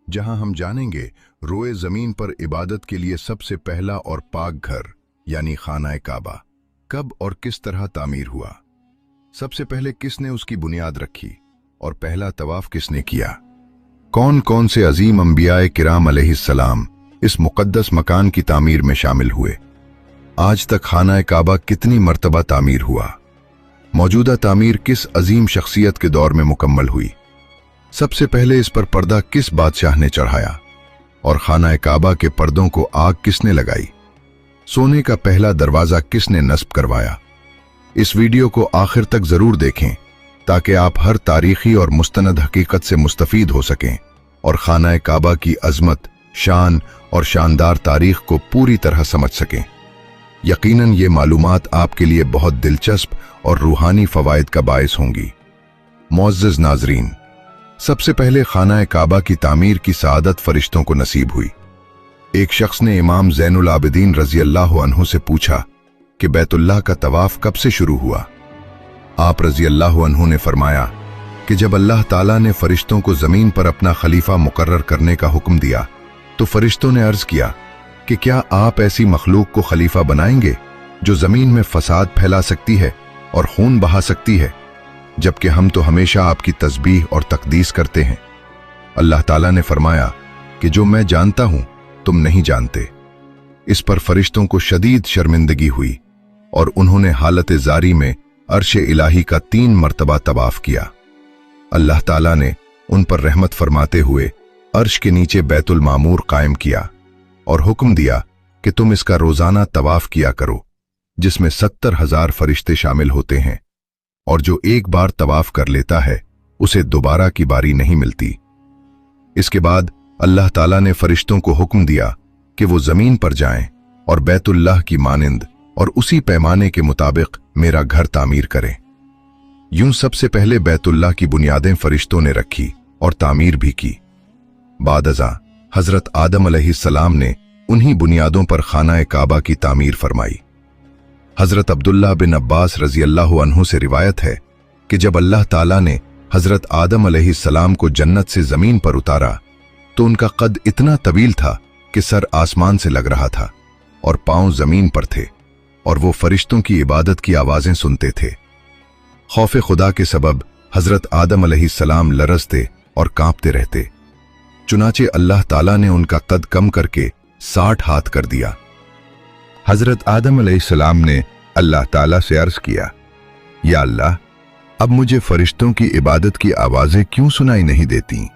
जहां हम जानेंगे रोए जमीन पर इबादत के लिए सबसे पहला और पाक घर यानी खाना काबा कब और किस तरह तामीर हुआ। सबसे पहले किसने उसकी बुनियाद रखी और पहला तवाफ किसने किया। कौन कौन से अजीम अंबियाए किराम अलैहिस्सलाम इस मुकद्दस मकान की तामीर में शामिल हुए। आज तक खाना काबा कितनी मर्तबा तामीर हुआ। मौजूदा तामीर किस अजीम शख्सियत के दौर में मुकम्मल हुई। सबसे पहले इस पर पर्दा किस बादशाह ने चढ़ाया और खाना काबा के पर्दों को आग किसने लगाई। सोने का पहला दरवाजा किसने नस्ब करवाया। इस वीडियो को आखिर तक जरूर देखें ताकि आप हर तारीखी और मुस्तनद हकीकत से मुस्तफीद हो सकें और खाना काबा की अजमत, शान और शानदार तारीख को पूरी तरह समझ सकें। यकीनन ये मालूमात आपके लिए बहुत दिलचस्प और रूहानी फवायद का बायस होंगी। मुअज़्ज़ज़ नाज़रीन, सबसे पहले खाना काबा की तामीर की सआदत फरिश्तों को नसीब हुई। एक शख्स ने इमाम ज़ैनुल आबिदीन रज़ी अल्लाह अन्हु से पूछा कि बैतुल्लाह का तवाफ कब से शुरू हुआ। आप रज़ी अल्लाह अन्हु ने फरमाया कि जब अल्लाह ताला ने फरिश्तों को ज़मीन पर अपना खलीफा मुकर्रर करने का हुक्म दिया तो फरिश्तों ने अर्ज़ किया कि क्या आप ऐसी मखलूक को खलीफा बनाएंगे जो ज़मीन में फसाद फैला सकती है और खून बहा सकती है, जबकि हम तो हमेशा आपकी तस्बीह और तकदीस करते हैं। अल्लाह ताला ने फरमाया कि जो मैं जानता हूं तुम नहीं जानते। इस पर फरिश्तों को शदीद शर्मिंदगी हुई और उन्होंने हालत जारी में अर्श इलाही का 3 मर्तबा तवाफ किया। अल्लाह ताला ने उन पर रहमत फरमाते हुए अर्श के नीचे बैतुल मामूर कायम किया और हुक्म दिया कि तुम इसका रोजाना तवाफ किया करो, जिसमें 70,000 फरिश्ते शामिल होते हैं और जो एक बार तवाफ कर लेता है उसे दोबारा की बारी नहीं मिलती। इसके बाद अल्लाह ताला ने फरिश्तों को हुक्म दिया कि वो जमीन पर जाएं और बैतुल्लाह की मानिंद और उसी पैमाने के मुताबिक मेरा घर तामीर करें। यूं सबसे पहले बैतुल्लाह की बुनियादें फरिश्तों ने रखी और तामीर भी की। बाद अज़ां हजरत आदम अलैहिस्सलाम ने उन्हीं बुनियादों पर खाना काबा की तामीर फरमाई। हजरत अब्दुल्लाह बिन अब्बास रजी अल्लाह अन्हु से रिवायत है कि जब अल्लाह ताला ने हजरत आदम अलैहिस्सलाम को जन्नत से जमीन पर उतारा तो उनका कद इतना तवील था कि सर आसमान से लग रहा था और पांव जमीन पर थे और वो फरिश्तों की इबादत की आवाजें सुनते थे। खौफ खुदा के सबब हजरत आदम अलैहिस्सलाम लरजते और कांपते रहते। चुनाचे अल्लाह ताला ने उनका कद कम करके 60 हाथ कर दिया। हजरत आदम अलैहिस्सलाम ने अल्लाह ताला से अर्ज किया, या अल्लाह, अब मुझे फरिश्तों की इबादत की आवाजें क्यों सुनाई नहीं देती।